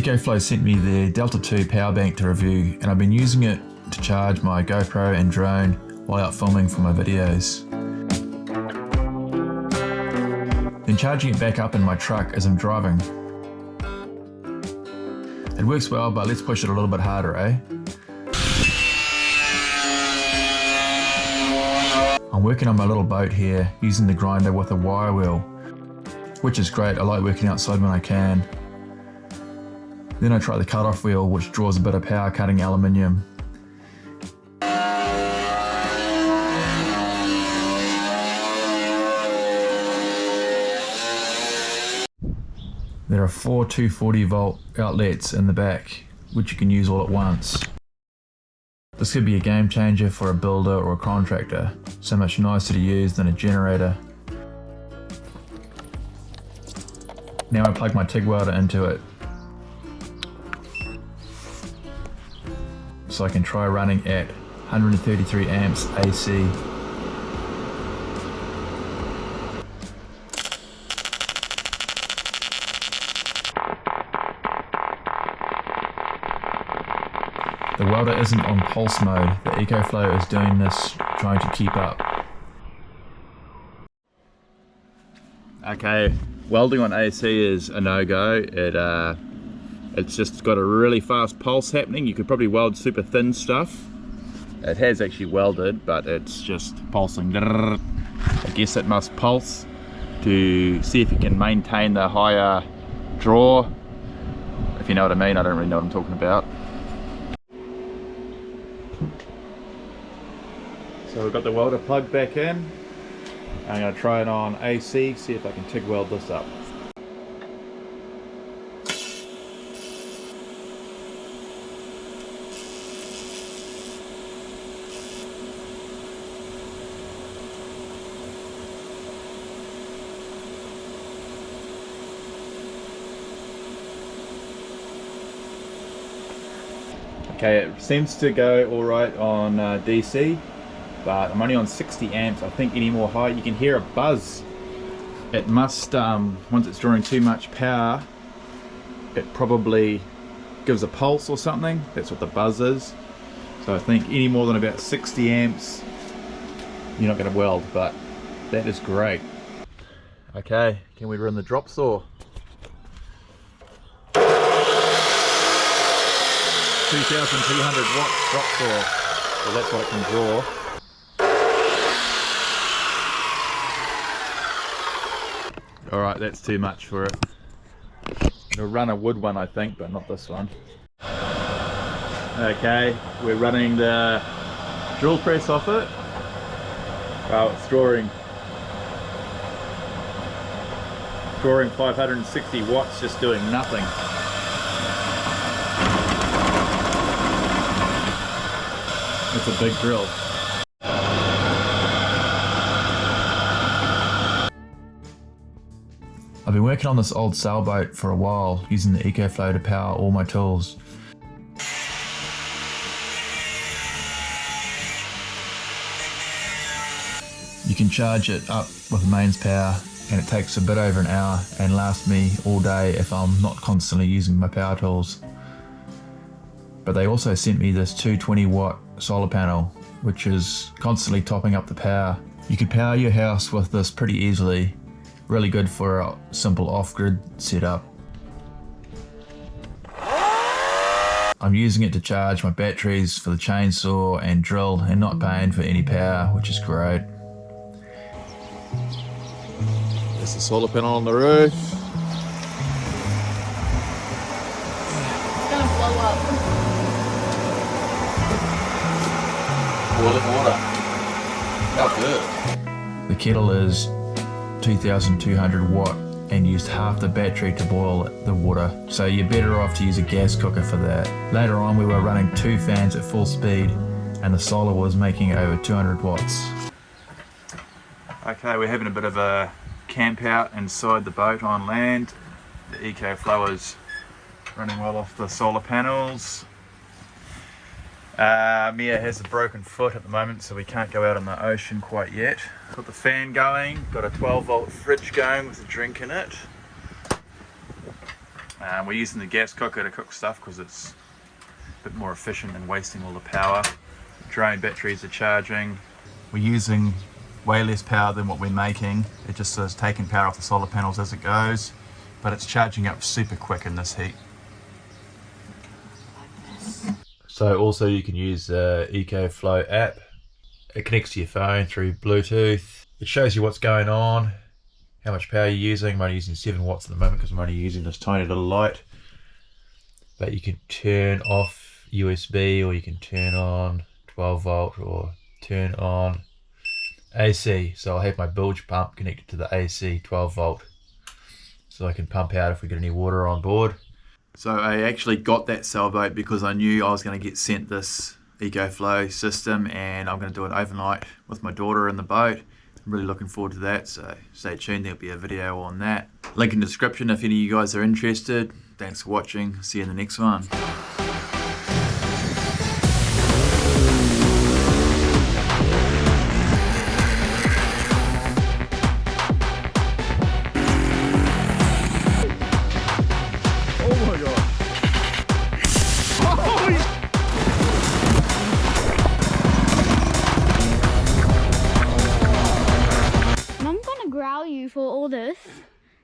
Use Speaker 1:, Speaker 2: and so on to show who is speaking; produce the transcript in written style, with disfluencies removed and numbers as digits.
Speaker 1: Ecoflow sent me their Delta 2 power bank to review, and I've been using it to charge my GoPro and drone while out filming for my videos. Then charging it back up in my truck as I'm driving. It works well, but let's push it a little bit harder, eh? I'm working on my little boat here, using the grinder with a wire wheel, which is great. I like working outside when I can. Then I try the cut-off wheel, which draws a bit of power cutting aluminium. There are 4 240 volt outlets in the back, which you can use all at once. This could be a game changer for a builder or a contractor, so much nicer to use than a generator. Now I plug my TIG welder into it, so I can try running at 133 amps AC. The welder isn't on pulse mode. The Ecoflow is doing this, trying to keep up. Okay, welding on AC is a no-go. It's just got a really fast pulse happening. You could probably weld super thin stuff. It has actually welded, but it's just pulsing. I guess it must pulse to see if it can maintain the higher draw. If you know what I mean, I don't really know what I'm talking about. So we've got the welder plugged back in. I'm going to try it on AC, see if I can TIG weld this up. Okay, it seems to go alright on DC. But I'm only on 60 amps. I think any more high, you can hear a buzz. It must, once it's drawing too much power, it probably gives a pulse or something. That's what the buzz is. So I think any more than about 60 amps, you're not going to weld, but that is great. Okay, can we run the drop saw? 2,200 watt drop saw. So that's what it can draw. Alright, that's too much for it. It'll run a wood one, I think, but not this one. Okay, we're running the drill press off it. Wow, it's drawing 560 watts, just doing nothing. It's a big drill. I've been working on this old sailboat for a while, using the Ecoflow to power all my tools. You can charge it up with mains power, and it takes a bit over an hour and lasts me all day if I'm not constantly using my power tools. But they also sent me this 220 watt solar panel, which is constantly topping up the power. You could power your house with this pretty easily. Really good for a simple off-grid setup. I'm using it to charge my batteries for the chainsaw and drill, and not paying for any power, which is great. There's the solar panel on the roof.
Speaker 2: It's gonna blow up.
Speaker 1: Boiling water. How good. The kettle is 2,200 watt and used half the battery to boil the water, so you're better off to use a gas cooker for that. Later on we were running 2 fans at full speed and the solar was making over 200 watts. Okay, we're having a bit of a camp out inside the boat on land. The Ecoflow is running well off the solar panels. Mia has a broken foot at the moment, so we can't go out on the ocean quite yet. Got the fan going, got a 12 volt fridge going with a drink in it. We're using the gas cooker to cook stuff because it's a bit more efficient than wasting all the power. The drone batteries are charging. We're using way less power than what we're making. It just is taking power off the solar panels as it goes, but it's charging up super quick in this heat. So also you can use the Ecoflow app. It connects to your phone through Bluetooth. It shows you what's going on, how much power you're using. I'm only using 7 watts at the moment because I'm only using this tiny little light. But you can turn off USB, or you can turn on 12 volt or turn on AC. So I'll have my bilge pump connected to the AC 12 volt. So I can pump out if we get any water on board. So I actually got that sailboat because I knew I was going to get sent this Ecoflow system, and I'm going to do it overnight with my daughter in the boat. I'm really looking forward to that, so stay tuned, there'll be a video on that. Link in the description if any of you guys are interested. Thanks for watching, see you in the next one.